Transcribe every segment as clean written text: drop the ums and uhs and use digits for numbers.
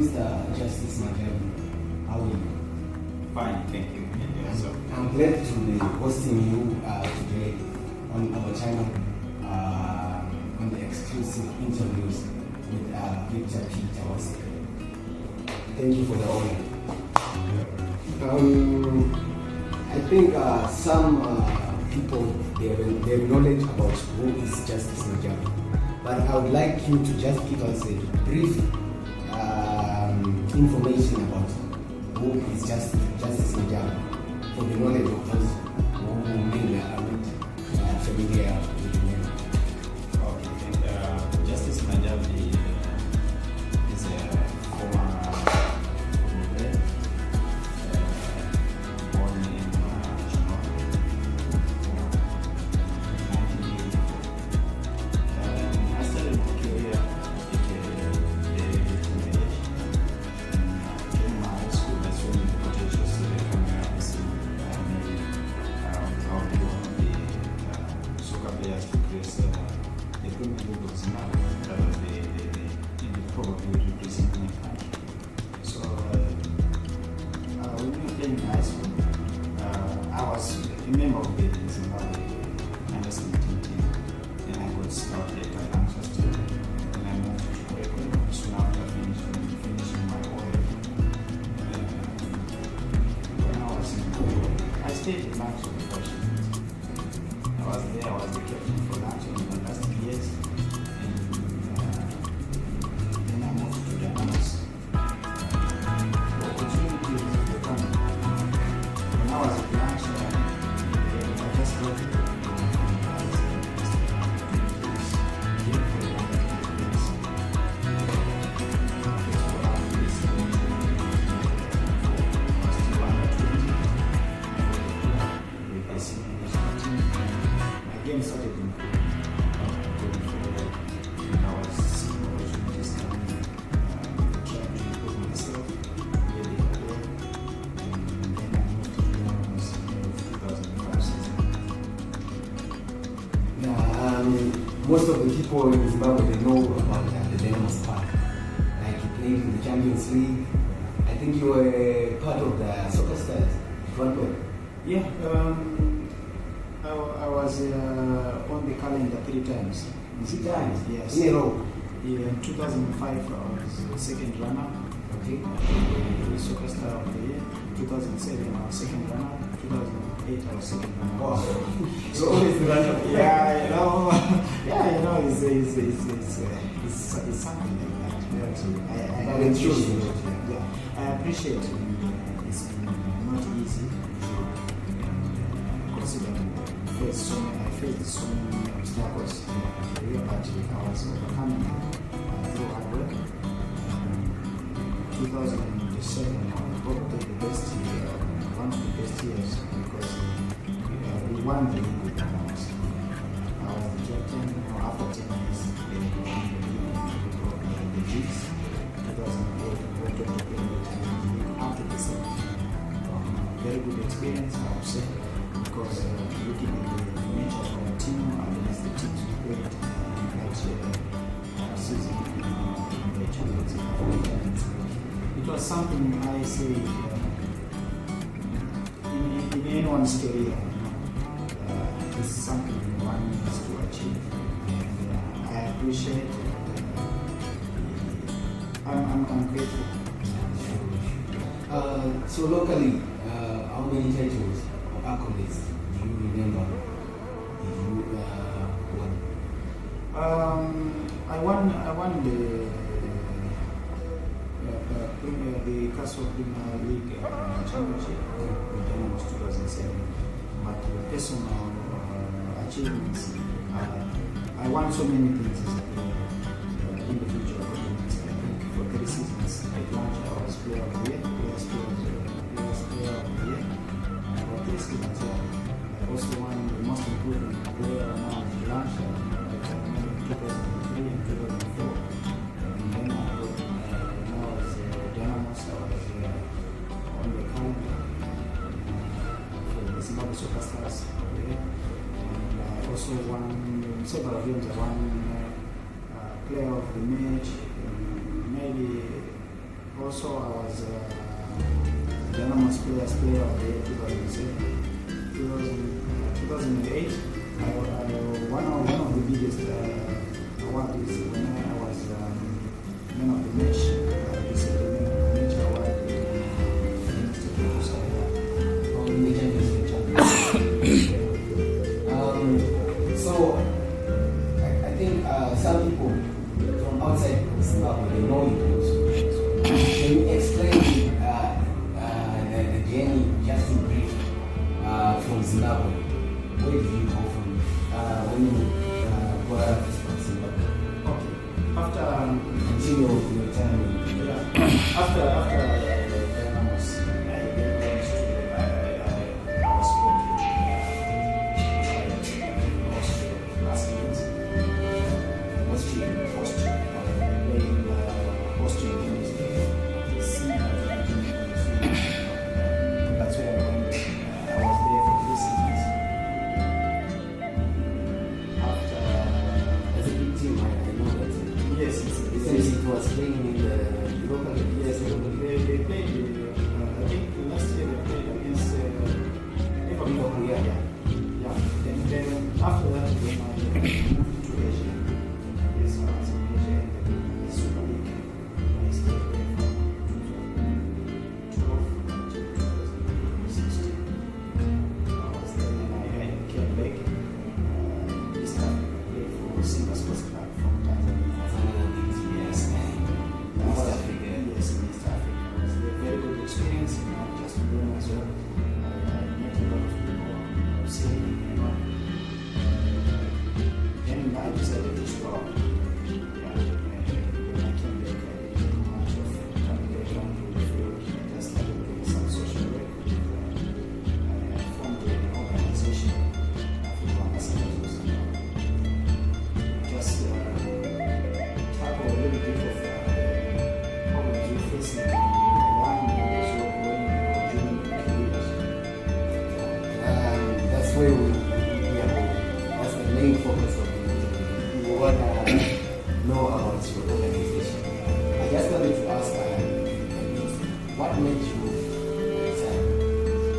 Mr. Justice Majabvi. How are you? Fine, thank you. So, I'm glad to be hosting you today on our channel on the exclusive interviews with Victor Peter. Thank you for the honor. I think some people they have knowledge about who is Justice Majabvi, but I would like you to just give us a brief information about who is Justice Majabvi for the knowledge of those who maybe are not familiar with the name. okay. Justice Majabvi is a former born in I started my career at the in my high school. That's when the potential student coming up and see maybe how do you want to be soccer players to place the equipment levels now rather they probably representing the country. So when we were playing in high school, I was a member of the Zimbabwe under 17 team, and I got scouted by Manchester, and I moved to Ecuador soon after finishing my oil. When I was in Ecuador, I stayed in Manchester for I was there, I was the captain for Latin in the last years, and then I moved to Dynamos. The opportunities were coming. When I was at Latin, I just got it. Again, started in going forward. I was seeing opportunities coming, trying to improve myself, really well. And then I moved to Dynamos in 2005 season. Yeah, most of the people in Zimbabwe they know about the Dynamos part. Like you played in the Champions League. I think you were part of the soccer stars. Front way. Yeah, I was on the calendar 3 times. 3 times? Yes. In a row. Yeah, in 2005 I was second runner. Okay. Soccer Star of the Year. 2007 I was second runner. 2008 I was second runner. Wow. So always the runner. Yeah, it's something like that. I appreciate it. Yeah, I appreciate it. It's not easy considering I faced so many obstacles in my career, but I was overcoming through hard work. 2007 was probably the best year, one of the best years, because we won the league with Dynamos. I was the captain. After 10 years, we won the league. We got the Chiefs. 2008, we went on to play the Champions League after the season. Very good experience, I would say, because looking at the nature of our team against the teams we played in that season in the Champions League, it was something I say in anyone's career. This is something one needs to achieve, and I appreciate it. I'm grateful. So locally, how many titles or accolades do you remember? Did you won? I won the Castle Premier League Championship with Dynamos 2007. But the personal achievements, I won so many things as a player, individual achievements. I think for 3 seasons at launch I was player of the year, players player of the year. For 3 seasons, I also won the most improved player now at launch in 2003 and 2004. And then I got now as Dynamos, I was on the calendar for the Zimbabwe Soccer Stars. And I also won several games. I won player of the match, maybe Also, I was the anonymous players player of the year 2007, 2008. One of the biggest awards is when I was man of the match. Received the man of the match award in So I think some people from outside Zimbabwe, they know you also. Can you explain the journey just in brief from Zimbabwe? Where did you go from when you got out of Zimbabwe? Okay. After Until your time. after It was playing in the local. Yes, they played. I think last year they played against Liverpool. Yeah. And then after that, then I moved to Asia. Yes, I was in Asia in the Super League. I stayed there from 2012 to 2016. I was there, and I came back. This time I played for Simba Sports Club from Tanzania. Yes, in East Africa. It was a very good experience, just to learn as well. I met a lot of people, seeing, and I decided to stop. When I came back, I didn't do much of coming back onto the field. I just started doing some social work. I formed an organization, African Ambassadors. Just tackle a little bit of problems we face in young years or when during careers. That's where we are going. That's the main focus of the meeting. We want to know about your organization. I just wanted to ask what made you resign?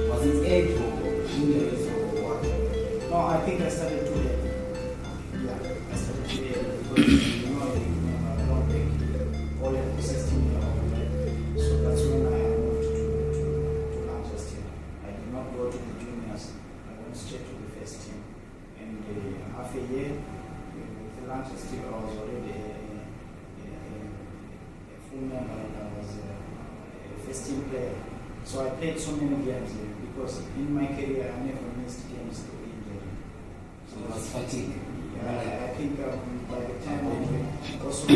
Was it age or injuries or what? No, I think I started too late. Yeah, I started too late because I don't think all at 16 years old, right? So that's when I moved to Manchester. I did not go to the juniors. I went straight to the first team. And half a year with Manchester, I was already a full member and I was a first team player. So I played so many games because in my career I never missed games through injury. So it was fatigue. I think by the time I also I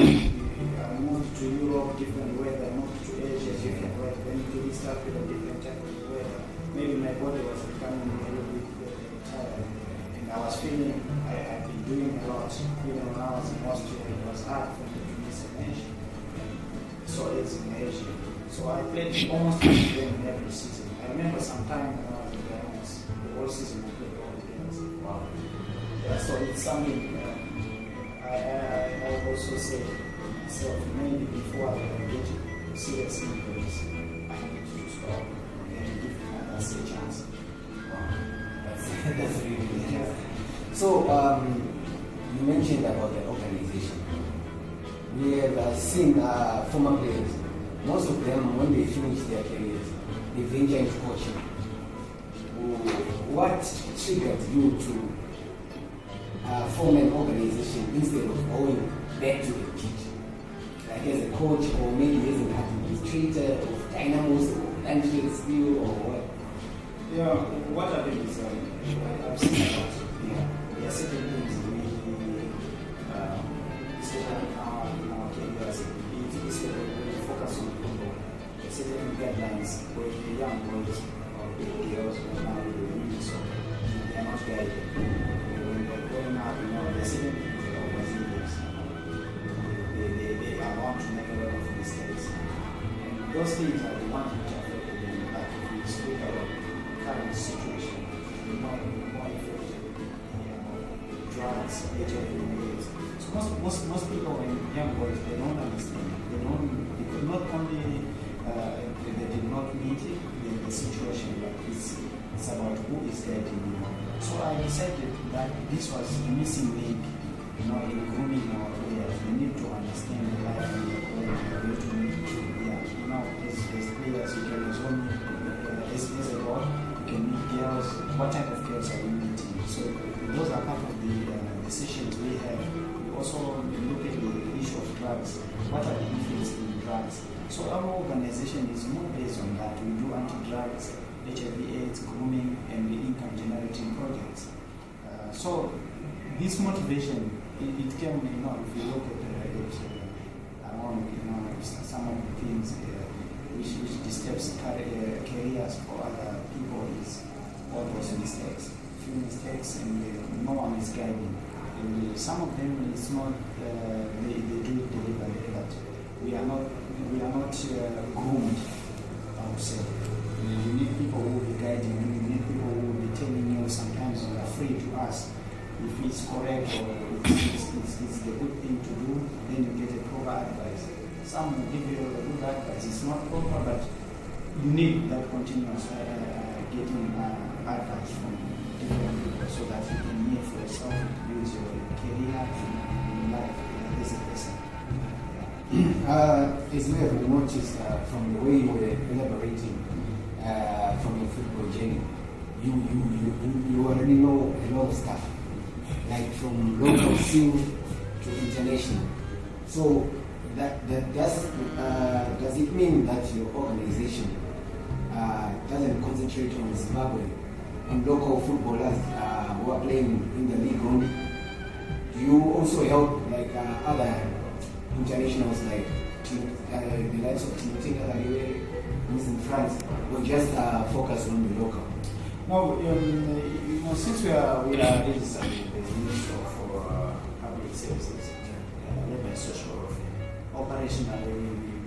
moved to Europe, different weather, moved to Asia, different weather, then to East Africa, different type of weather. Maybe my body was becoming a little bit tired. And I was feeling I've been doing a lot. Even when I was in Austria, it was hard for me to miss a match. So it's in Asia. So I played almost every game every season. I remember sometime when I was in the whole season I played all the games. Wow. Yeah, so it's something I also say myself, maybe before I get serious injuries, I need to stop and give others a chance. Wow. That's really good. So, you mentioned about the organization. We have seen former players. Most of them, when they finish their careers, they venture into coaching. What triggered you to form an organization instead of going back to the pitch? Like as a coach, or maybe as an administrator of Dynamos or Lancaster Steel or what? Yeah, what I think is I've seen a lot. There are certain things we especially now in our careers, especially when we focus on football, there are certain guidelines where the young boys or the girls who are now really soccer, they are not guided. When they're growing up, there are certain things that are Brazilians. They are bound to make a lot of mistakes. And those things are the ones which affect them. Like if we speak about current situation, more effective drugs, HIV/AIDS. So most people, when young boys, they don't understand. They could not only I decided that this was a missing link, in grooming our players. We need to understand the life and the way to meet. As players, you can assume as a boy, you can meet girls. What type of girls are we meeting? So those are part of the sessions we have. We also look at the issue of drugs. What are the effects in drugs? So our organization is more based on that. We do anti-drugs, HIV/AIDS, grooming, and the income-generating projects. So this motivation, it came, if you look at around, some of the things which disturbs careers for other people is all those mistakes. Few mistakes, and no one is guiding. And some of them is not they do it deliberately, but we are not groomed, I would say. You need people who will be guiding you. You need people who will be telling you. Sometimes you are free to ask if it's correct or it's the good thing to do. Then you get a proper advice. Some will give you a good advice. It's not proper, but you need that continuous getting advice from different people so that you can hear for yourself, use your career and life as a person. As we have noticed from the way you were elaborating from your football journey, you already know a lot of stuff, like from local scene to international. So does it mean that your organization doesn't concentrate on Zimbabwe and local footballers who are playing in the league only? Do you also help like other internationals like the likes of Timothy Kalaliwe, who's in France, or just focus on the local? No, since we are registered with the Ministry of Public Services, Labor and Social Welfare, operationally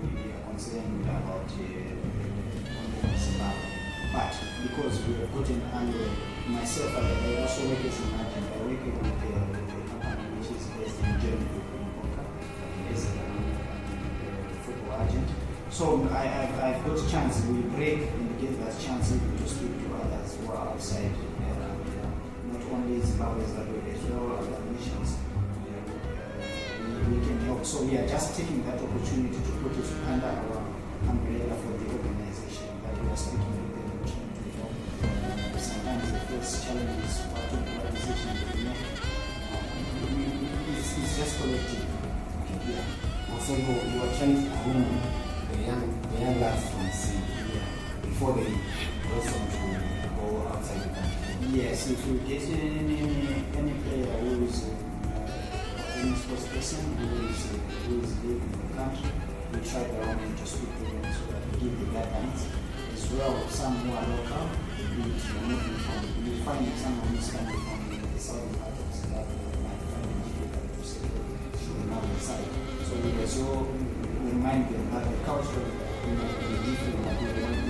we are concerned about Zimbabwe. But because we have gotten under myself, I also work as an agent. I work with the company which is based in Germany, as a football agent. So I've got a chance. We break and get that chance to speak to others who are outside, not only Zimbabwe's but as well other nations. We can help. So we are just taking that opportunity to put it under our umbrella for the organization that we are speaking with them, trying to help. Sometimes the first challenge is what organization we make. It's just collective. Yeah. Also, you are trying to groom the young lads from sea before they blossom to go outside the country. Yes, if you get any player who is any sports person who is living in the country, we try around to speak to them so that we give the guidelines. As well, some who are local, we find someone who is coming from the southern part of Zimbabwe, might find it difficult to say from another side. So we also remind them that the culture might be different, but we want to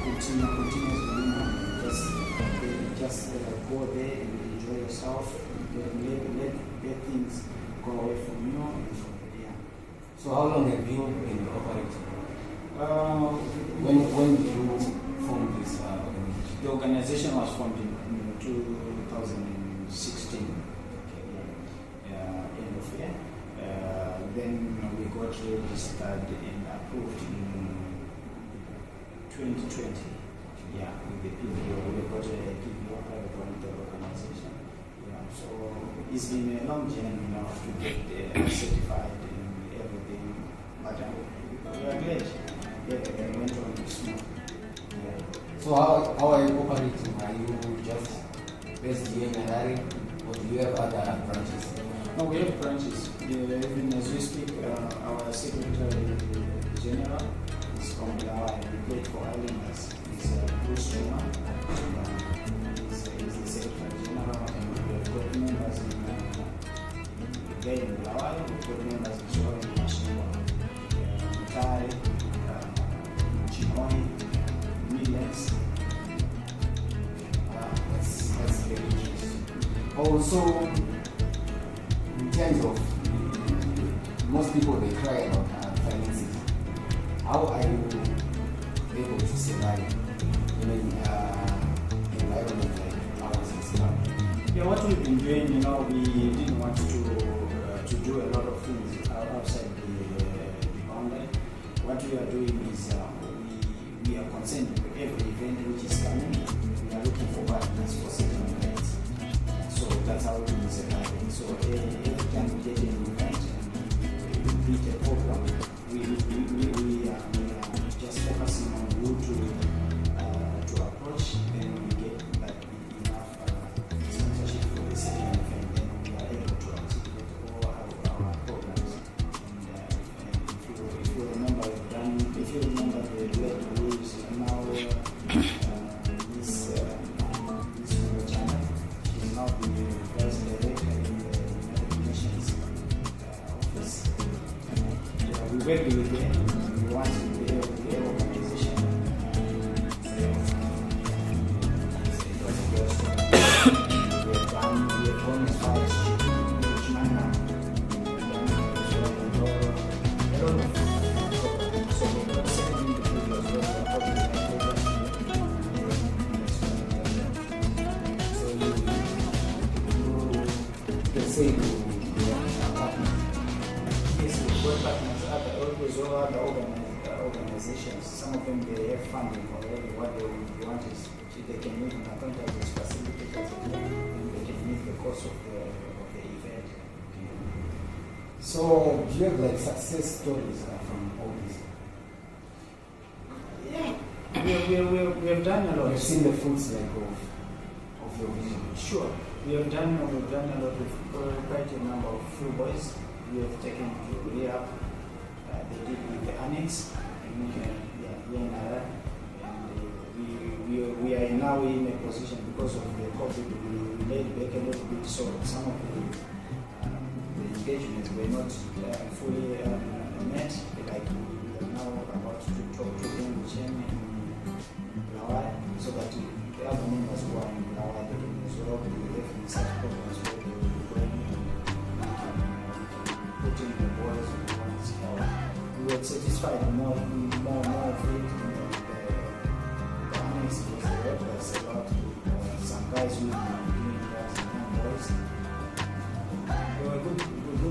continuously just go there and enjoy yourself, let things go away from you. So how long have you been operating? When did you form this organization? The organization was formed in 2016, end of year. Then we got registered and approved in 2020. Yeah, with the PPO. We got a PPO, private volunteer organization. Yeah, so it's been a long journey now to get certified and everything. But we are glad. Yeah, it went on smooth. Yeah. So how are you operating? Are you just based here in Harare, or do you have other branches? No, we have branches. Even as we speak, our Secretary General is from Malawi. We played for Islanders. He's Bruce Juma. He's the Secretary General, and we have got members there in Malawi. We've got members as well in Mashingwa, Mutare, Chimoni, Midlands. That's very interesting. Also, in terms of most people, they cry about finances. How are you able to survive in an environment like ours in Zimbabwe? Yeah, what we've been doing, you know, we didn't want to do a lot of things outside the boundary. What we are doing is we are concerned with every event which is coming. We are looking for partners for certain events. So that's how it is happening. So every time we get an event and we complete a program, we are just focusing on who to approach. Then we get like enough sponsorship for the certain event. Then we are able to articulate all our programs. And if you remember, if you remember the red rules now. This channel is now the vice director in the United Nations office. We work with them. We want the organization. We have done as far as China. So we got 17 individuals who are probably say to your partners? Yes, we've got partners, other organizations. Some of them they have funding already. What they want is they can use an account as facilitators and they can meet the cost of the event. So do you have like success stories from all this? Yeah, we have done a lot. You've seen the fruits like of your vision. Sure. We've done a lot with quite a number of few boys. We have taken to rehab. They did with the annex and we are now in a position because of the COVID. We laid back a little bit, so some of the engagements were not fully met. Like we are now about to talk to them in Lawai, so that the other members who are in Lawai they can as well be in such programs where they will be going and putting the boys on one's health. We were satisfied more of it. The annex was the work was a lot with some guys who were doing that, young boys. They were good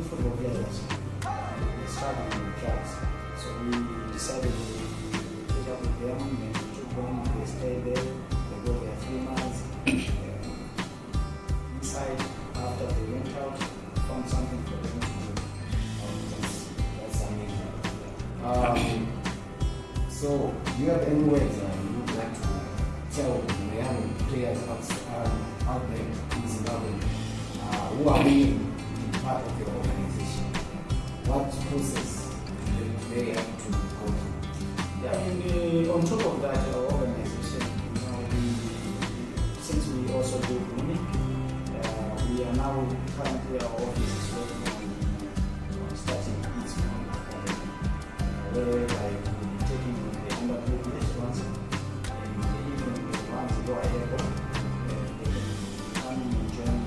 football players. They struggled with drugs. So we decided to put up with them and we took them, they stayed there, they go there 3 months. Inside, after they went out, found something for them to do. That's amazing. So do you have any words you would like to tell the young players out there in Zimbabwe who are willing to be part of your organization? What process do they have to go through? Yeah, on top of that, our organization, since we also do grooming, we are now currently our office is working on starting its own academy, where we're taking the underprivileged ones and even the ones who are able, they can come and join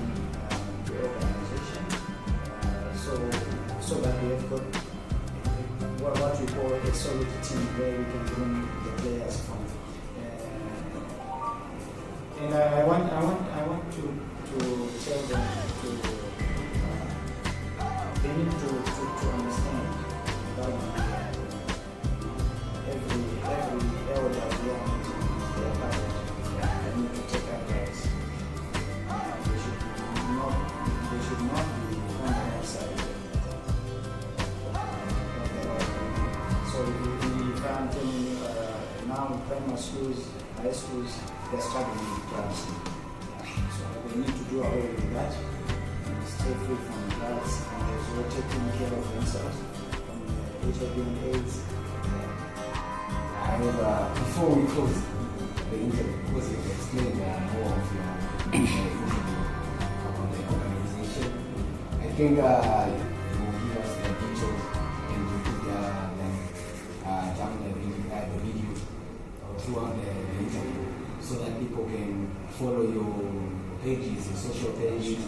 the organization, so that we have got what we call a solid team where we can bring the players from. And I want to tell them they need to understand that every elder here is their parent. They need to take advice. They should not be on the outside. So if I'm telling you now primary schools, high schools, they're struggling with drugs. So we need to do away with that and stay free from drugs and as well taking care of themselves from HIV and AIDS. However, before we close the interview, because you've explained more of your interview about the organization, I think you will give us the details and you put down the video throughout the interview so that people can follow your pages, your social pages,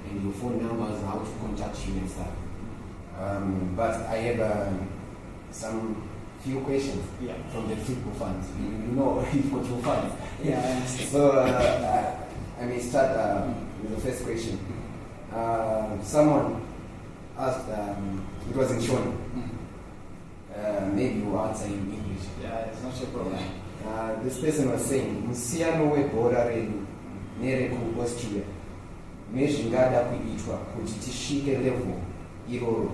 and your phone numbers, how to contact you and stuff. But I have some few questions from the football fans. You know, football fans. Yeah. So I may start with the first question. Someone asked, it was in Shona. Maybe you answer in English. Yeah, it's not a problem. This person was saying, Musiano webhora redu nereku Austria. Mezvingada kuitwa kuti tisvike level iroro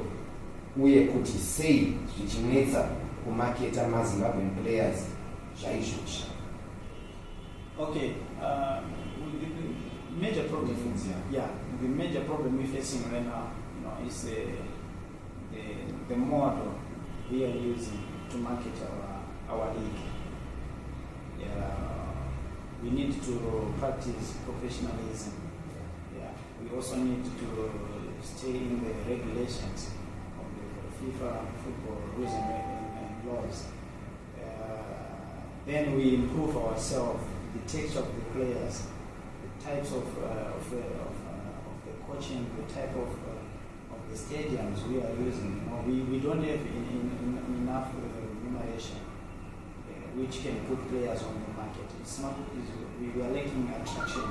uye kuti sei zvichinetsa kumaketa maZimbabwean players zvaizvozvo. Okay, the major problem, the major problem we're facing right now, is the model we are using to market our league. We need to practice professionalism. We also need to stay in the regulations of the FIFA football rules and laws. Then we improve ourselves, the texture of the players, the types of the coaching, the type of the stadiums we are using. We don't have enough remuneration which can put players on the market. It's not. We are lacking attraction.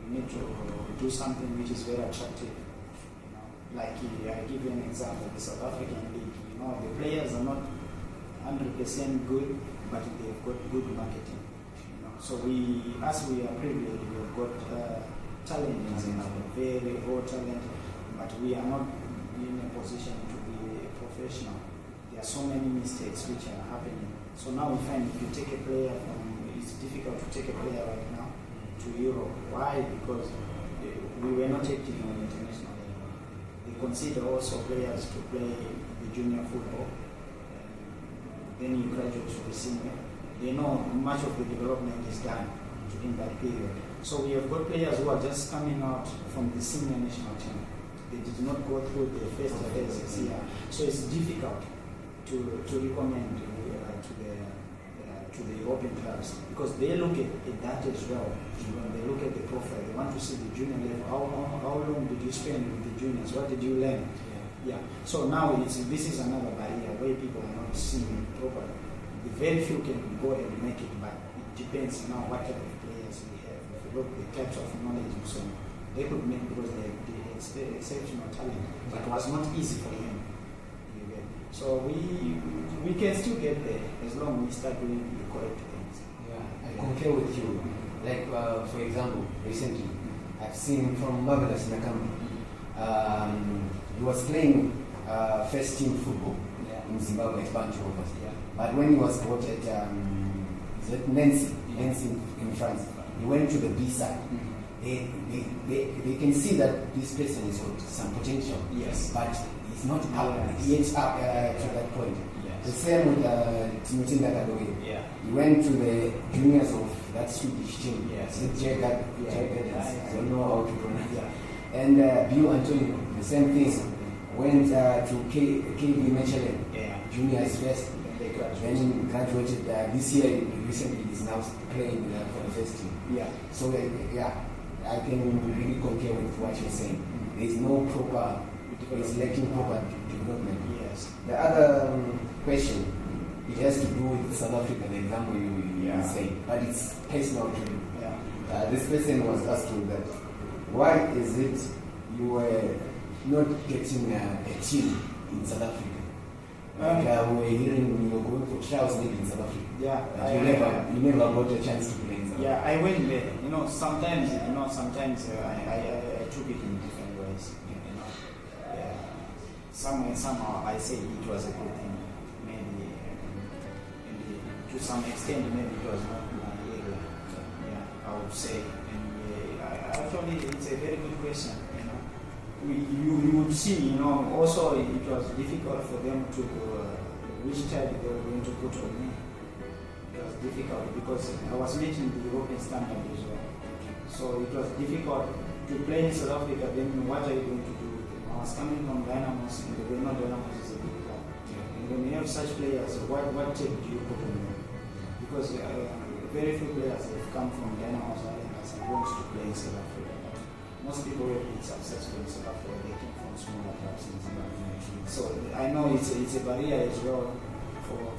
We need to do something which is very attractive. Like I give you an example, the South African league. The players are not 100% good, but they've got good marketing. So we are privileged. We have got talent in Zimbabwe, very raw talent, but we are not in a position to be professional. There are so many mistakes which are happening. So now we find if you take a player it's difficult to take a player right now to Europe. Why? Because we were not active on international level. They consider also players to play the junior football. Then you graduate to the senior. They know much of the development is done in that period. So we have got players who are just coming out from the senior national team. They did not go through the first phases here. So it's difficult to recommend to the European clubs because they look at that as well. When they look at the profile, they want to see the junior level. How long did you spend with the juniors? What did you learn? Yeah. So now this is another barrier where people are not seeing it properly. The very few can go and make it, but it depends now what type of players we have. If you look at the types of knowledge and so on, they could make because they exceptional talent, but it was not easy for them. So we can still get there as long as we start doing the correct things. Yeah, I concur with you. Like for example, recently I've seen from Marvelous Nakamba. He was playing first team football in Zimbabwe at Bantu Rovers. But when he was brought at Nancy in France, he went to the B side. They can see that this person has got some potential. Yes. But it's not up yet up to that point. Yes. The same with Timothy Ndakadoye. Yeah. He went to the juniors of that Swedish team. Yes. I don't know how to pronounce it. And Bill Antonio, the same thing. Went to KV Mechelen, juniors first. Then graduated this year. Recently, is now playing for the first team. Yeah. So I can really concur with what you're saying. There is no proper. It's lacking proper development. Yes. The other question, it has to do with the South African example you say, but it's personal to you. This person was asking that, why is it you were not getting a team in South Africa? Like we were hearing you were going for trials maybe in South Africa. You never got a chance to play in South Africa. I went there. Sometimes I took it in different ways. Somehow I say it was a good thing. Maybe to some extent, maybe it was not my area. I would say. Actually, it's a very good question. You would see, also it was difficult for them to which type they were going to put on me. It was difficult because I was meeting the European standard as well. So it was difficult to play in South Africa. Then what are you going to do? I was coming from Dynamos, and they know Dynamos is a big club. And when you have such players, what tape do you put on them? Because very few players have come from Dynamos and want to play in South Africa. Most people who have been successful in South Africa, they came from smaller clubs in Zimbabwe. So I know it's a barrier as well for